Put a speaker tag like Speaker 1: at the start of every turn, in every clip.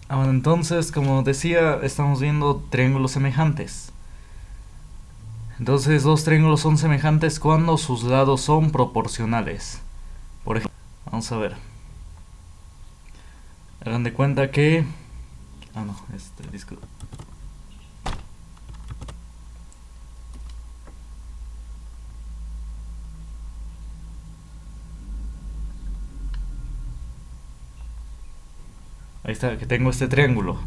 Speaker 1: Bueno, entonces, como decía, estamos viendo triángulos semejantes. Entonces, dos triángulos son semejantes cuando sus lados son proporcionales. Por ejemplo, vamos a ver. Hagan de cuenta que... Ah, no, disculpa. Ahí está, que tengo este triángulo.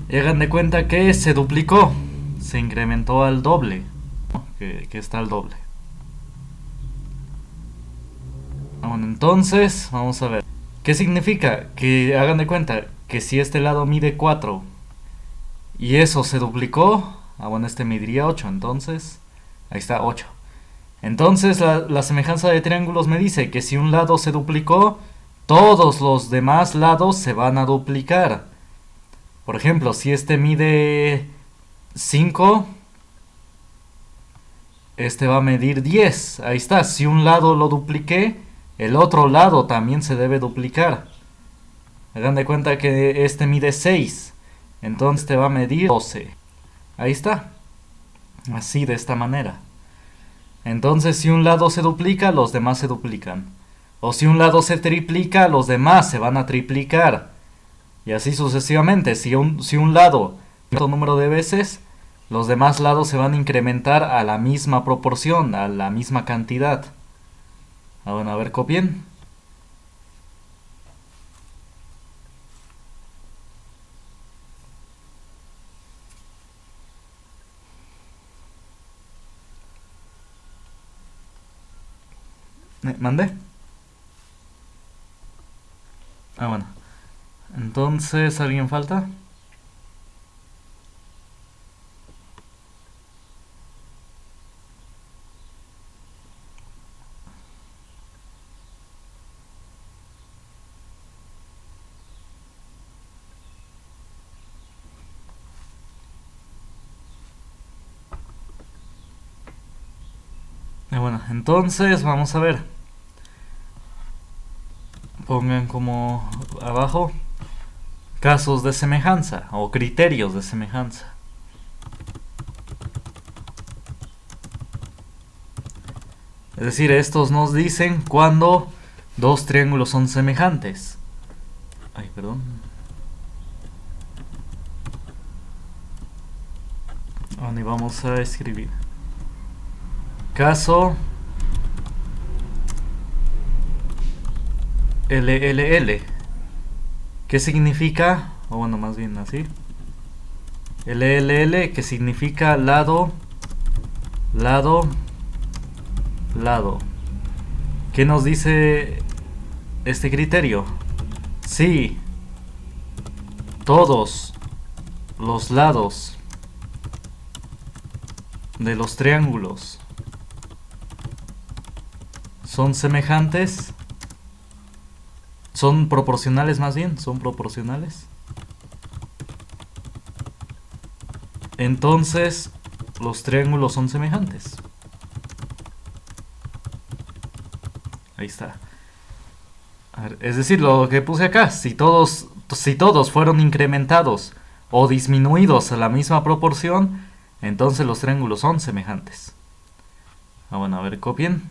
Speaker 1: Y hagan de cuenta que se duplicó. Se incrementó al doble. ¿No? Que está al doble. Bueno, entonces, vamos a ver. ¿Qué significa? Que hagan de cuenta que si este lado mide 4 y eso se duplicó, bueno, este mediría 8, entonces, ahí está, 8. Entonces, la semejanza de triángulos me dice que si un lado se duplicó, todos los demás lados se van a duplicar. Por ejemplo, si este mide 5, este va a medir 10. Ahí está, si un lado lo dupliqué, el otro lado también se debe duplicar. Hagan de cuenta que este mide 6, entonces te va a medir 12. Ahí está, así de esta manera. Entonces si un lado se duplica, los demás se duplican. O si un lado se triplica, los demás se van a triplicar. Y así sucesivamente. Si un lado cierto número de veces, los demás lados se van a incrementar a la misma proporción, a la misma cantidad. Bueno, a ver, copien. ¿Mandé? Bueno. Entonces, ¿alguien falta? Bueno, entonces vamos a ver. Pongan como abajo casos de semejanza o criterios de semejanza. Es decir, estos nos dicen cuando dos triángulos son semejantes. Ay, perdón. Bueno, y vamos a escribir. Caso LLL. ¿Qué significa? O bueno, más bien así. LLL, que significa lado, lado, lado. ¿Qué nos dice este criterio? Sí, todos los lados de los triángulos son semejantes, son proporcionales más bien, son proporcionales. Entonces, los triángulos son semejantes. Ahí está. A ver, es decir, lo que puse acá, si todos fueron incrementados o disminuidos a la misma proporción, entonces los triángulos son semejantes. Bueno, a ver, copien.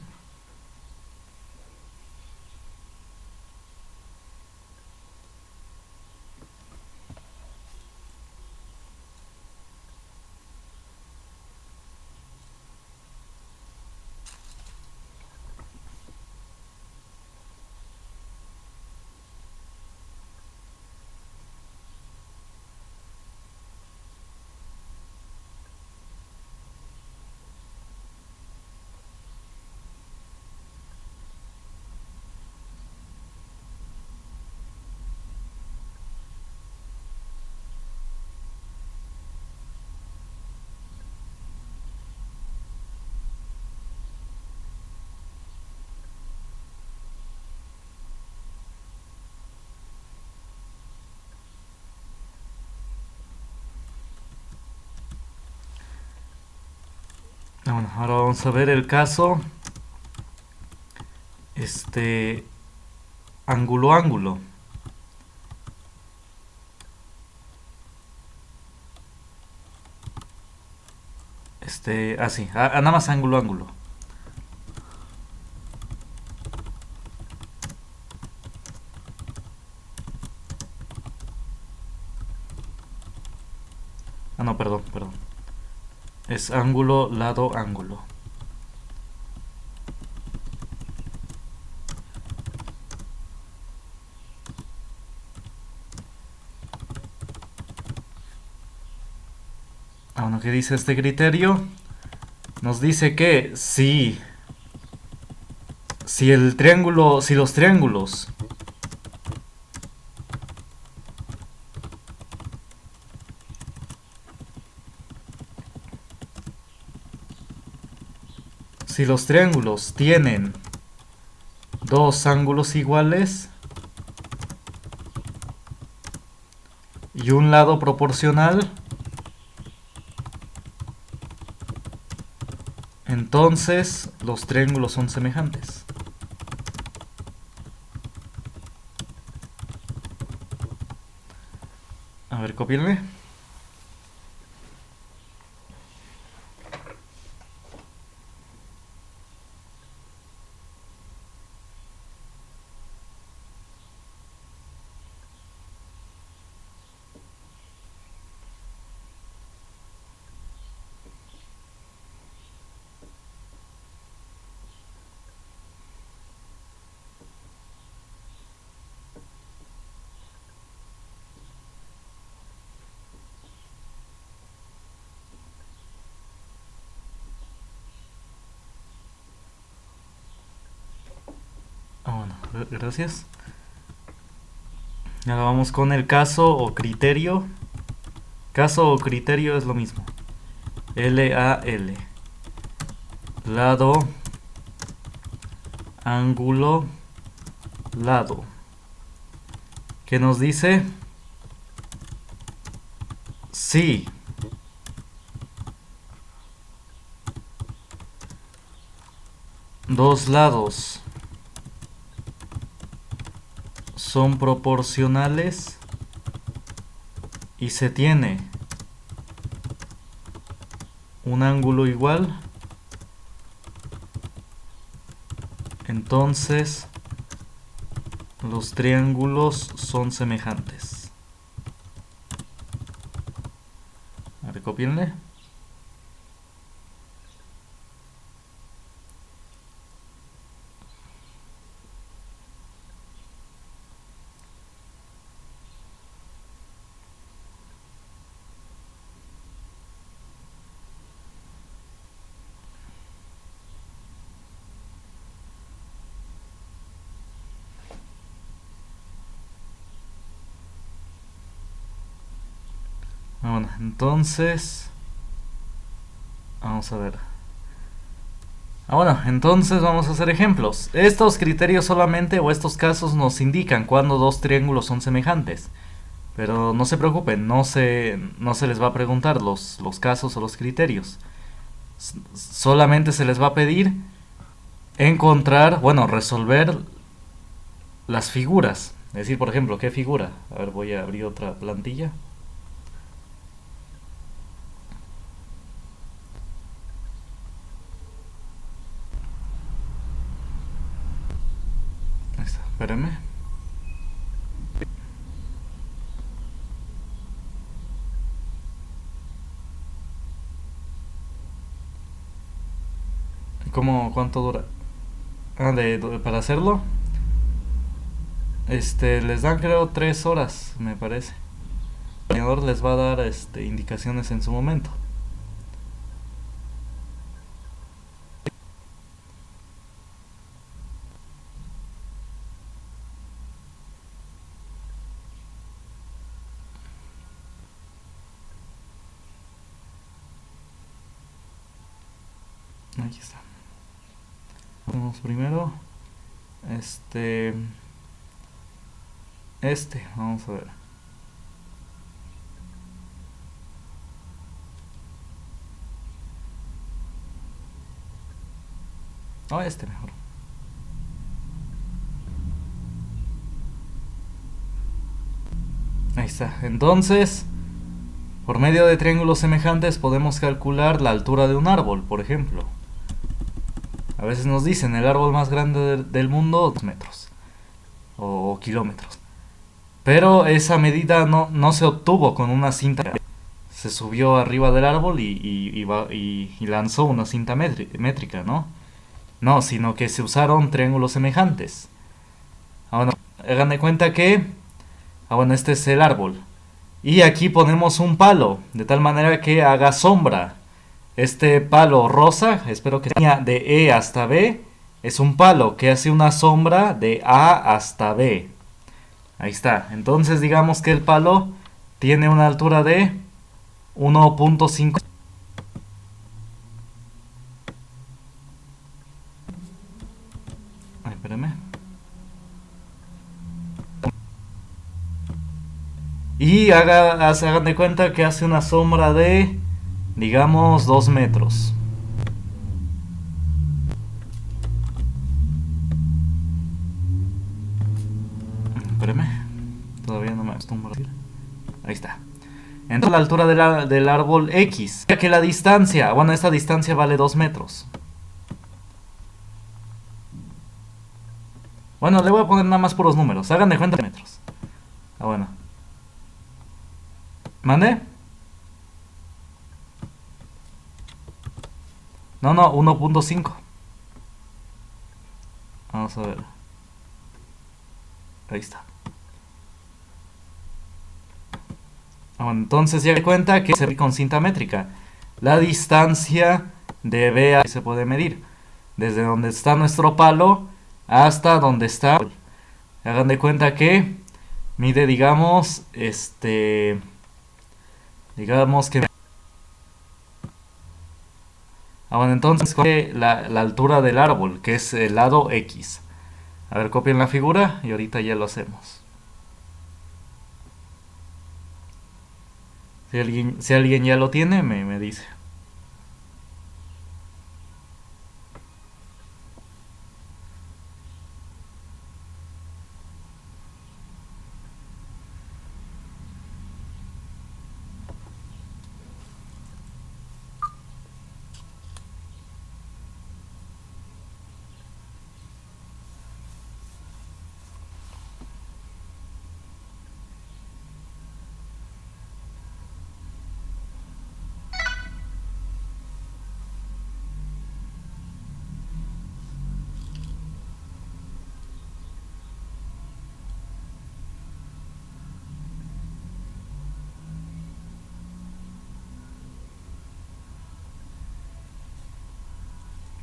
Speaker 1: Bueno, ahora vamos a ver el caso ángulo ángulo. Así, nada más ángulo, ángulo. Ah, no, perdón, perdón. Es ángulo, lado, ángulo. Ah, bueno, ¿qué dice este criterio? Nos dice que si el triángulo, si los triángulos tienen dos ángulos iguales y un lado proporcional, entonces los triángulos son semejantes. A ver, copienle. Ah, bueno, gracias. Ahora vamos con el caso o criterio. Caso o criterio es lo mismo. LAL. Lado, ángulo, lado. ¿Qué nos dice? Sí. Dos lados son proporcionales y se tiene un ángulo igual, entonces los triángulos son semejantes. A ver, copienle. Bueno, entonces vamos a ver. Bueno, entonces vamos a hacer ejemplos. Estos criterios solamente o estos casos nos indican cuando dos triángulos son semejantes. Pero no se preocupen, no se les va a preguntar los casos o los criterios. Solamente se les va a pedir encontrar, bueno, resolver las figuras. Es decir, por ejemplo, ¿qué figura? A ver, voy a abrir otra plantilla. Ahí está, espérenme. ¿Cuánto dura? Ah, para hacerlo. Les dan creo 3 horas, me parece. El diseñador les va a dar indicaciones en su momento. Aquí está. Vamos primero. Vamos a ver. No, mejor. Ahí está. Entonces, Por medio de triángulos semejantes podemos calcular la altura de un árbol, por ejemplo. A veces nos dicen el árbol más grande del mundo, 2 metros o kilómetros. Pero esa medida no se obtuvo con una cinta. Se subió arriba del árbol y lanzó una cinta métrica, ¿no? No, sino que se usaron triángulos semejantes. Bueno, hagan de cuenta que... bueno, este es el árbol. Y aquí ponemos un palo, de tal manera que haga sombra. Este palo rosa, espero que sea de E hasta B, es un palo que hace una sombra de A hasta B. Ahí está. Entonces digamos que el palo tiene una altura de 1.5. Ay, espérame. Y hagan de cuenta que hace una sombra de, digamos, 2 metros. Espérame, todavía no me acostumbro a decir. Ahí está. Entonces la altura del árbol X. Que la distancia, bueno, esta distancia vale 2 metros. Bueno, le voy a poner nada más puros números. Hagan de cuenta metros. Bueno. ¿Mande? No, 1.5. Vamos a ver. Ahí está. Bueno, entonces ya me cuenta que se ve con cinta métrica. La distancia de B a se puede medir. Desde donde está nuestro palo hasta donde está. Hagan de cuenta que mide, digamos, digamos que... bueno, entonces la altura del árbol, que es el lado X. A ver, copien la figura y ahorita ya lo hacemos. Si alguien ya lo tiene, me dice.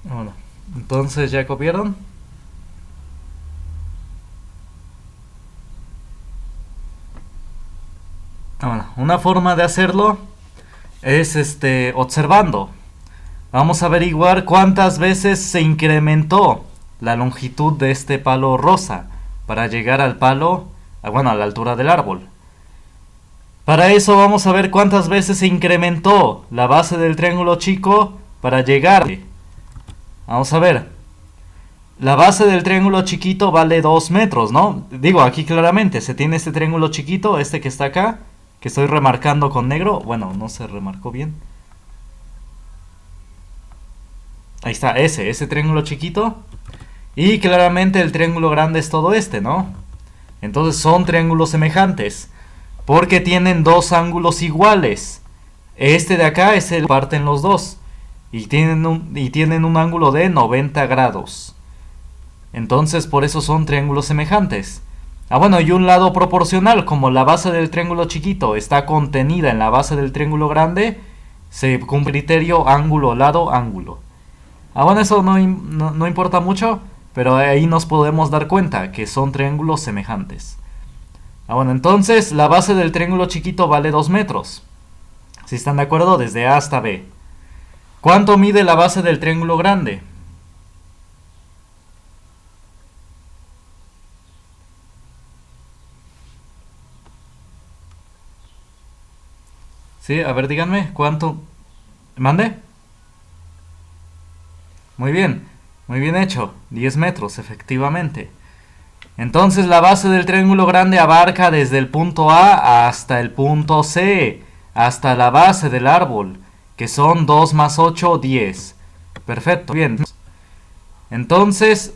Speaker 1: Bueno, entonces ya copiaron. Bueno, una forma de hacerlo es observando. Vamos a averiguar cuántas veces se incrementó la longitud de este palo rosa para llegar al palo, bueno, a la altura del árbol. Para eso vamos a ver cuántas veces se incrementó la base del triángulo chico para llegar. Vamos a ver. La base del triángulo chiquito vale 2 metros, ¿no? Digo, aquí claramente se tiene este triángulo chiquito, este que está acá, que estoy remarcando con negro. Bueno, no se remarcó bien. Ahí está, ese triángulo chiquito. Y claramente el triángulo grande es todo este, ¿no? Entonces son triángulos semejantes, porque tienen dos ángulos iguales. Este de acá es el que parten los dos. Y tienen un ángulo de 90 grados. Entonces por eso son triángulos semejantes. Bueno, y un lado proporcional, como la base del triángulo chiquito está contenida en la base del triángulo grande, se cumple el criterio ángulo, lado, ángulo. Bueno, eso no importa mucho, pero ahí nos podemos dar cuenta que son triángulos semejantes. Bueno, entonces la base del triángulo chiquito vale 2 metros. Si están de acuerdo, desde A hasta B. ¿Cuánto mide la base del triángulo grande? Sí, a ver, díganme, ¿cuánto? ¿Mande? Muy bien hecho, 10 metros, efectivamente. Entonces la base del triángulo grande abarca desde el punto A hasta el punto C. hasta la base del árbol, que son 2 más 8, 10. Perfecto, bien. Entonces,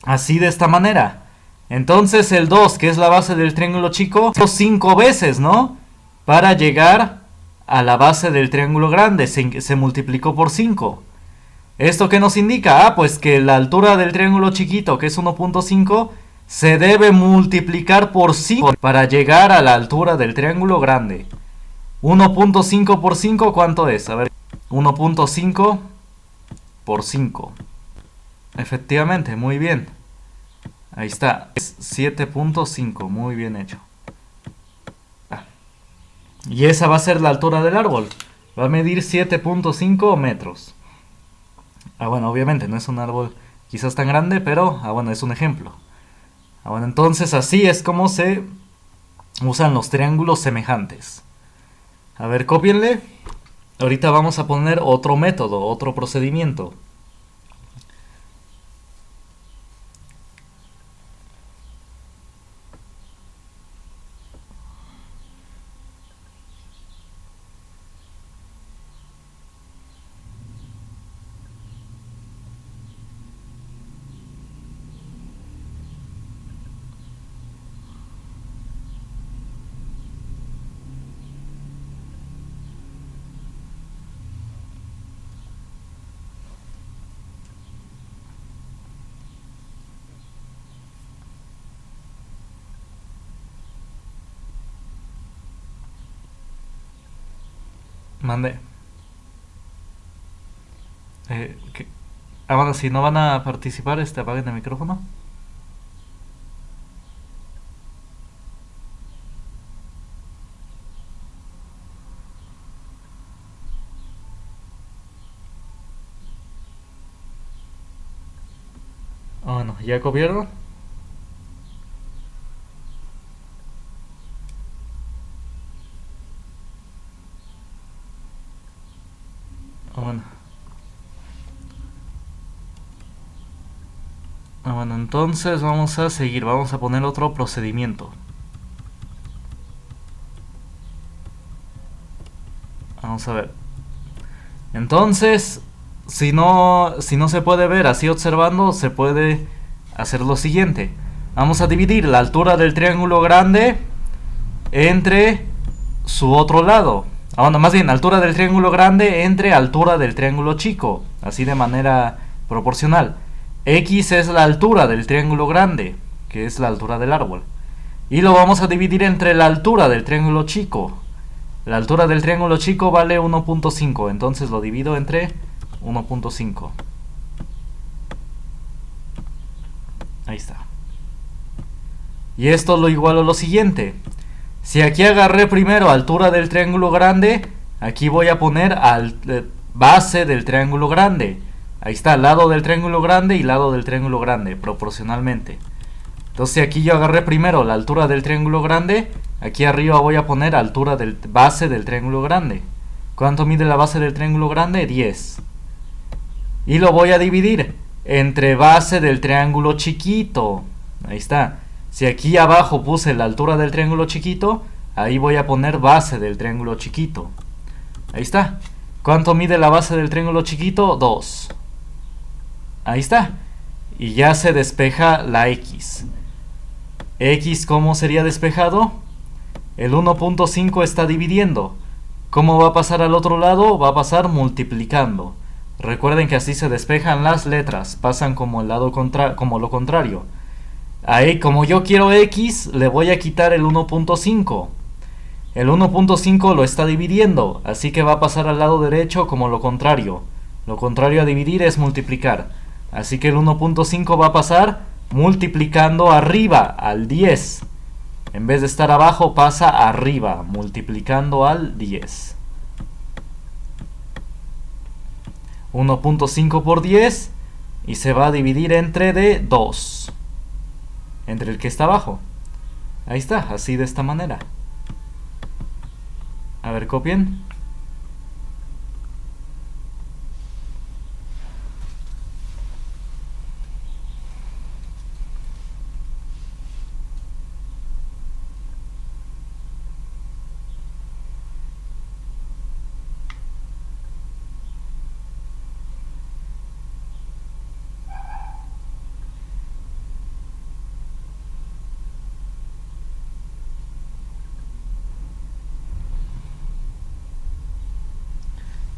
Speaker 1: así de esta manera. Entonces el 2, que es la base del triángulo chico, 5 veces, ¿no? Para llegar a la base del triángulo grande, se multiplicó por 5. ¿Esto qué nos indica? Ah, pues que la altura del triángulo chiquito, que es 1.5, se debe multiplicar por 5 para llegar a la altura del triángulo grande. 1.5 por 5, ¿cuánto es? A ver, 1.5 por 5. Efectivamente, muy bien. Ahí está, es 7.5, muy bien hecho. Y esa va a ser la altura del árbol. Va a medir 7.5 metros. Bueno, obviamente no es un árbol quizás tan grande, pero bueno, es un ejemplo. Bueno, entonces así es como se usan los triángulos semejantes. A ver, cópienle. Ahorita vamos a poner otro método, otro procedimiento. Mande. ¿Qué? Bueno, si no van a participar, apaguen el micrófono. Bueno, ¿ya copiaron? Bueno. Bueno, entonces vamos a seguir, vamos a poner otro procedimiento. Vamos a ver. Entonces, si no se puede ver así observando, se puede hacer lo siguiente. Vamos a dividir la altura del triángulo grande entre su otro lado. Bueno, más bien, altura del triángulo grande entre altura del triángulo chico. Así de manera proporcional. X es la altura del triángulo grande, que es la altura del árbol. Y lo vamos a dividir entre la altura del triángulo chico. La altura del triángulo chico vale 1.5, entonces lo divido entre 1.5. Ahí está. Y esto lo igualo a lo siguiente. Si aquí agarré primero altura del triángulo grande, aquí voy a poner base del triángulo grande. Ahí está, lado del triángulo grande y lado del triángulo grande, proporcionalmente. Entonces aquí yo agarré primero la altura del triángulo grande, aquí arriba voy a poner altura del base del triángulo grande. ¿Cuánto mide la base del triángulo grande? 10. Y lo voy a dividir entre base del triángulo chiquito. Ahí está. Si aquí abajo puse la altura del triángulo chiquito, ahí voy a poner base del triángulo chiquito. Ahí está. ¿Cuánto mide la base del triángulo chiquito? 2. Ahí está. Y ya se despeja la X. X, ¿cómo sería despejado? El 1.5 está dividiendo. ¿Cómo va a pasar al otro lado? Va a pasar multiplicando. Recuerden que así se despejan las letras. Pasan como como lo contrario. Ahí, como yo quiero X, le voy a quitar el 1.5. El 1.5 lo está dividiendo, así que va a pasar al lado derecho como lo contrario. Lo contrario a dividir es multiplicar. Así que el 1.5 va a pasar multiplicando arriba al 10. En vez de estar abajo, pasa arriba, multiplicando al 10. 1.5 por 10 y se va a dividir entre 2. Entre el que está abajo. Ahí está, así de esta manera. A ver, copien.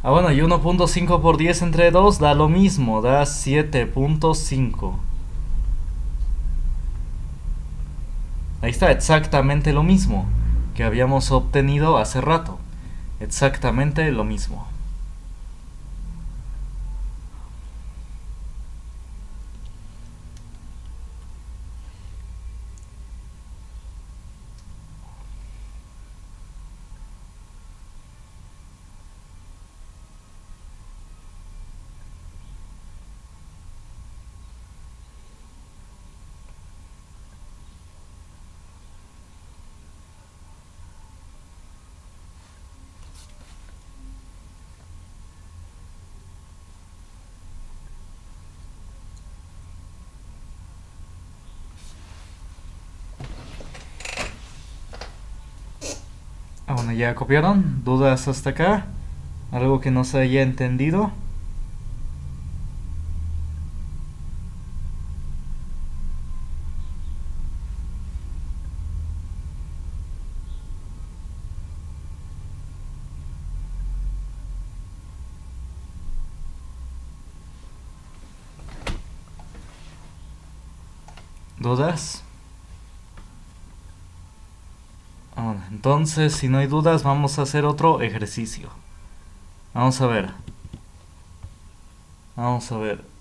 Speaker 1: Ah, bueno, y 1.5 por 10 entre 2 da lo mismo, da 7.5. Ahí está, exactamente lo mismo que habíamos obtenido hace rato. Exactamente lo mismo. Ah, bueno, ya copiaron. ¿Dudas hasta acá? ¿Algo que no se haya entendido? ¿Dudas? Ah, bueno, entonces, si no hay dudas, vamos a hacer otro ejercicio. Vamos a ver. Vamos a ver.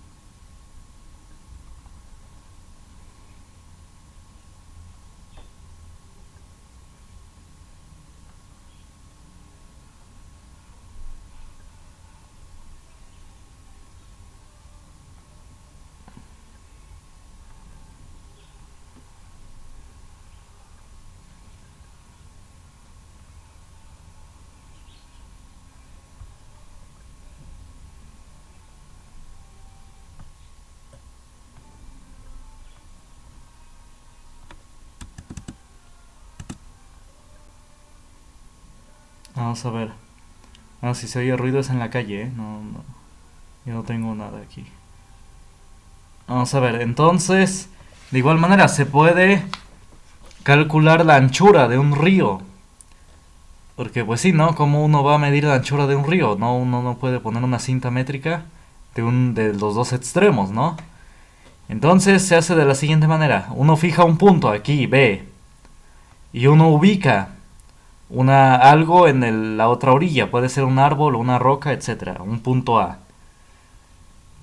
Speaker 1: Vamos a ver. No, si se oye ruido es en la calle, ¿eh? No, no. Yo no tengo nada aquí. Vamos a ver, entonces, de igual manera, se puede calcular la anchura de un río. Porque pues sí, ¿no? ¿Cómo uno va a medir la anchura de un río? No, uno no puede poner una cinta métrica de los dos extremos, ¿no? Entonces se hace de la siguiente manera. Uno fija un punto aquí, B, y uno ubica algo en la otra orilla. Puede ser un árbol, una roca, etcétera. Un punto A.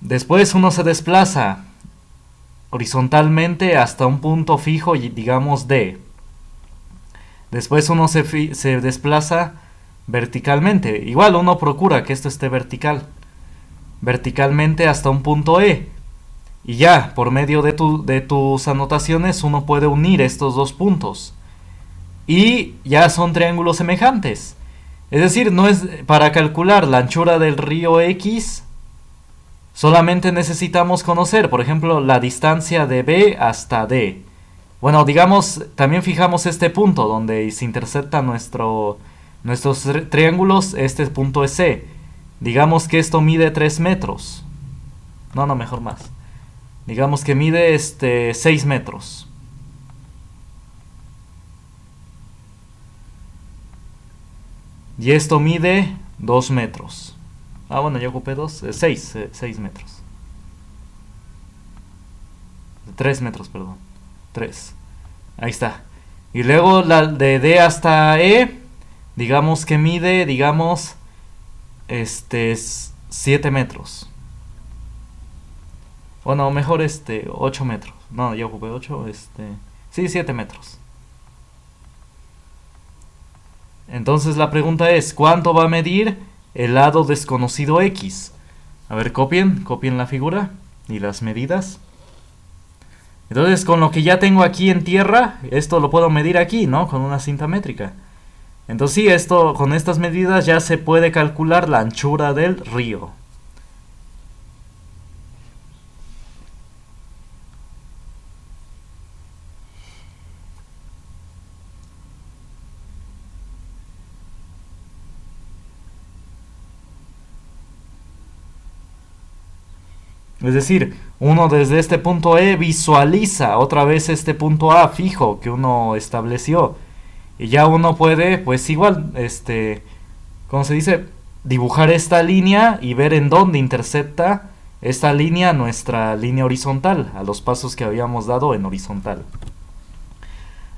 Speaker 1: Después uno se desplaza horizontalmente hasta un punto fijo, digamos D. Después uno se desplaza verticalmente. Igual uno procura que esto esté vertical. Verticalmente hasta un punto E. Y ya, por medio de tus anotaciones, uno puede unir estos dos puntos. Y ya son triángulos semejantes. Es decir, no es para calcular la anchura del río X. Solamente necesitamos conocer, por ejemplo, la distancia de B hasta D. Bueno, digamos, también fijamos este punto donde se interceptan nuestros triángulos. Este punto es C. Digamos que esto mide 3 metros. No, mejor más. Digamos que mide 6 metros. Y esto mide 2 metros. Ah, bueno, yo ocupé 2. 6 metros. 3 metros, perdón. 3. Ahí está. Y luego la de D hasta E, digamos que mide, 7 metros. O no, mejor 8 metros. No, ya ocupé 8, sí, 7 metros. Entonces la pregunta es, ¿cuánto va a medir el lado desconocido X? A ver, copien la figura y las medidas. Entonces, con lo que ya tengo aquí en tierra, esto lo puedo medir aquí, ¿no? Con una cinta métrica. Entonces sí, con estas medidas ya se puede calcular la anchura del río. Es decir, uno desde este punto E visualiza otra vez este punto A fijo que uno estableció. Y ya uno puede, pues igual, ¿cómo se dice? dibujar esta línea y ver en dónde intercepta esta línea nuestra línea horizontal, a los pasos que habíamos dado en horizontal.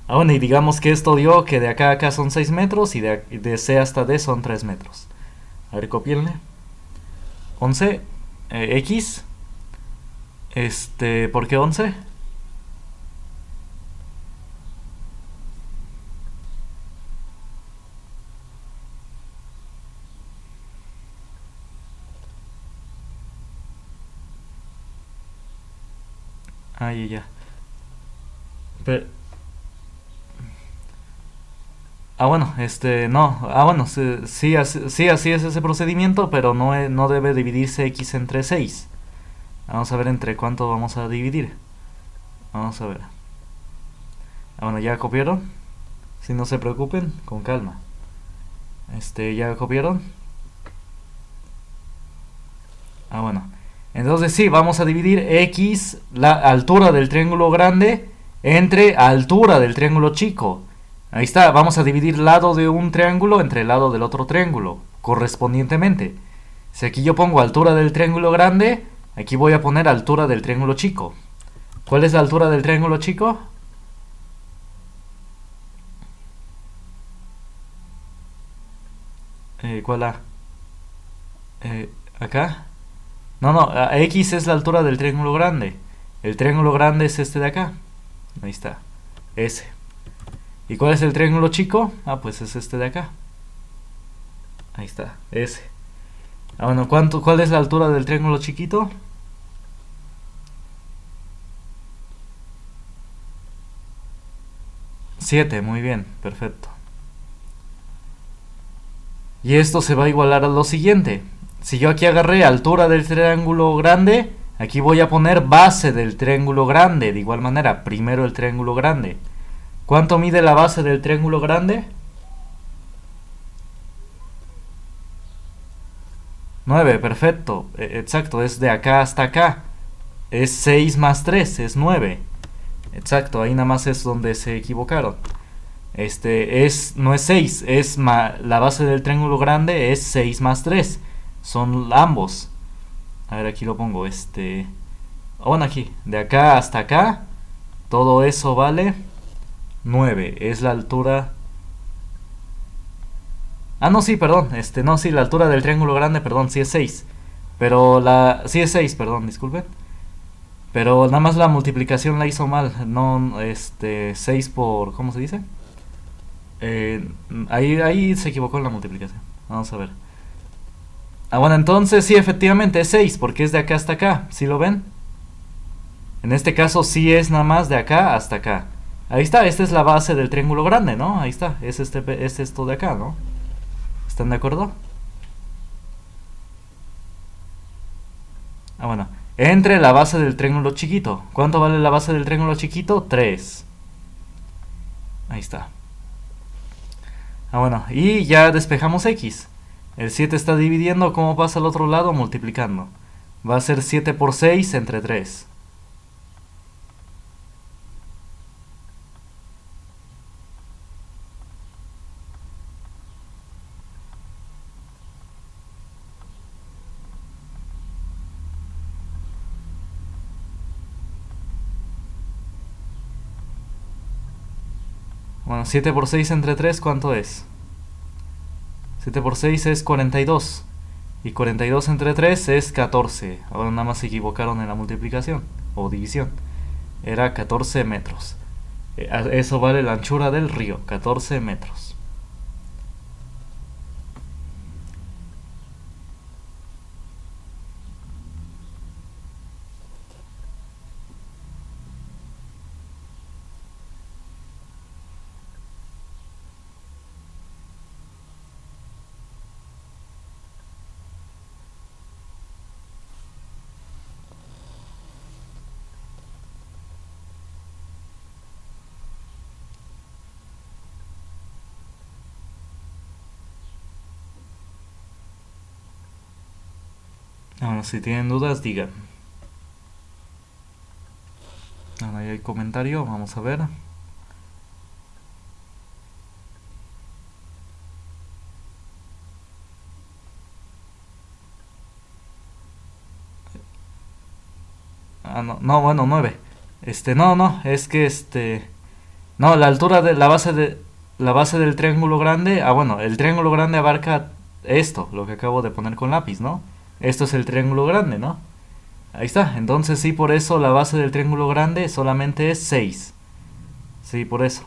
Speaker 1: Bueno, y digamos que esto dio que de acá a acá son 6 metros y de C hasta D son 3 metros. A ver, copienle. 11, X. ¿Por qué 11? Ahí ya. Pero, bueno, no. Bueno, sí, sí, así es ese procedimiento, pero no, no debe dividirse X entre 6. Vamos a ver entre cuánto vamos a dividir. Vamos a ver. Bueno, ¿ya copiaron? Si no se preocupen, con calma. ¿Ya copiaron? Bueno. Entonces sí, vamos a dividir X, la altura del triángulo grande, entre altura del triángulo chico. Ahí está, vamos a dividir lado de un triángulo entre el lado del otro triángulo, correspondientemente. Si aquí yo pongo altura del triángulo grande, aquí voy a poner altura del triángulo chico. ¿Cuál es la altura del triángulo chico? ¿Cuál A? ¿Acá? No, X es la altura del triángulo grande. El triángulo grande es este de acá. Ahí está. S. ¿Y cuál es el triángulo chico? Pues es este de acá. Ahí está. S. Bueno, ¿cuál es la altura del triángulo chiquito? 7, muy bien, perfecto. Y esto se va a igualar a lo siguiente. Si yo aquí agarré altura del triángulo grande, aquí voy a poner base del triángulo grande. De igual manera, primero el triángulo grande. ¿Cuánto mide la base del triángulo grande? 9, perfecto. Exacto, es de acá hasta acá. Es 6 más 3, es 9. Exacto, ahí nada más es donde se equivocaron. No es 6, la base del triángulo grande es 6 más 3. Son ambos. A ver, aquí lo pongo. Bueno, aquí, de acá hasta acá, todo eso vale 9. Es la altura. No, sí, perdón. No, sí, la altura del triángulo grande, perdón, sí es 6. Pero sí es 6, perdón, disculpen. Pero nada más la multiplicación la hizo mal. No, 6 por. ¿Cómo se dice? Ahí se equivocó en la multiplicación. Vamos a ver. Bueno, entonces sí, efectivamente es 6, porque es de acá hasta acá. ¿Sí lo ven? En este caso sí es nada más de acá hasta acá. Ahí está, esta es la base del triángulo grande, ¿no? Ahí está, es esto de acá, ¿no? ¿Están de acuerdo? Bueno. Entre la base del triángulo chiquito. ¿Cuánto vale la base del triángulo chiquito? 3. Ahí está. Bueno, y ya despejamos X. El 7 está dividiendo, ¿cómo pasa al otro lado? Multiplicando. Va a ser 7 por 6 entre 3. Bueno, 7 por 6 entre 3, ¿cuánto es? 7 por 6 es 42. Y 42 entre 3 es 14. Ahora nada más se equivocaron en la multiplicación o división. Era 14 metros. Eso vale la anchura del río, 14 metros. Bueno, si tienen dudas, digan. Ahora ahí hay comentario, vamos a ver. no, no, bueno, 9. No, no, es que no, la altura de la base del triángulo grande, bueno, el triángulo grande abarca esto, lo que acabo de poner con lápiz, ¿no? Esto es el triángulo grande, ¿no? Ahí está, entonces sí, por eso la base del triángulo grande solamente es 6. Sí, por eso.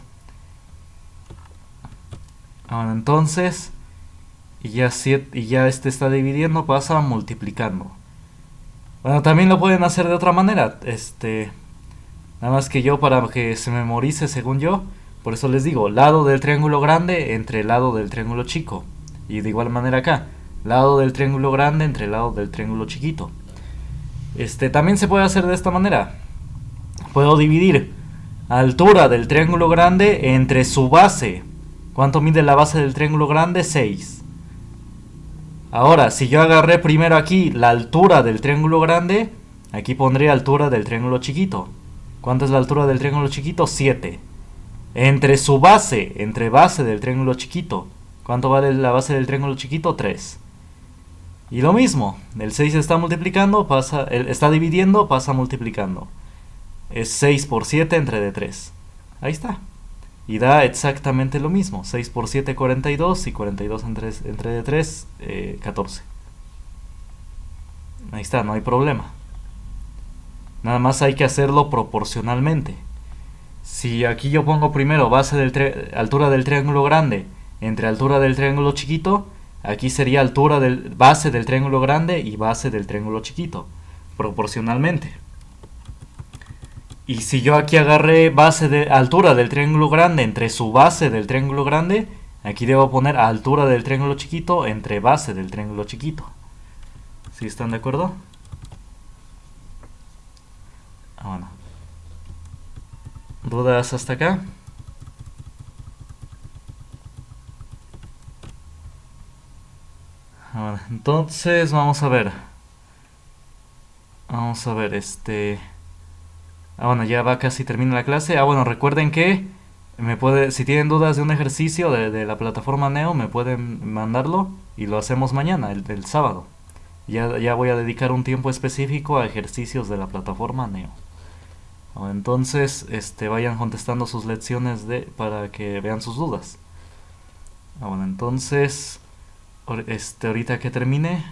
Speaker 1: Ahora entonces, y ya está dividiendo, pasa multiplicando. Bueno, también lo pueden hacer de otra manera, nada más que yo para que se memorice según yo, por eso les digo, lado del triángulo grande entre lado del triángulo chico. Y de igual manera acá, lado del triángulo grande entre lado del triángulo chiquito. También se puede hacer de esta manera. Puedo dividir altura del triángulo grande entre su base. ¿Cuánto mide la base del triángulo grande? 6. Ahora, si yo agarré primero aquí la altura del triángulo grande, aquí pondría altura del triángulo chiquito. ¿Cuánto es la altura del triángulo chiquito? 7. Entre su base, entre base del triángulo chiquito, ¿cuánto vale la base del triángulo chiquito? 3. Y lo mismo, el 6 está multiplicando, está dividiendo, pasa multiplicando. Es 6 por 7 entre de 3. Ahí está. Y da exactamente lo mismo. 6 por 7, 42. Y 42 entre de 3, 14. Ahí está, no hay problema. Nada más hay que hacerlo proporcionalmente. Si aquí yo pongo primero altura del triángulo grande entre altura del triángulo chiquito, aquí sería base del triángulo grande y base del triángulo chiquito, proporcionalmente. Y si yo aquí agarré altura del triángulo grande entre su base del triángulo grande, aquí debo poner altura del triángulo chiquito entre base del triángulo chiquito. ¿Sí están de acuerdo? Bueno. ¿Dudas hasta acá? Bueno, entonces vamos a ver. Vamos a ver, bueno, ya va casi termina la clase. Bueno, recuerden que si tienen dudas de un ejercicio de la plataforma Neo, me pueden mandarlo y lo hacemos mañana, el sábado. Ya voy a dedicar un tiempo específico a ejercicios de la plataforma Neo. Bueno, entonces, vayan contestando sus lecciones para que vean sus dudas. Bueno, entonces, ahorita que termine,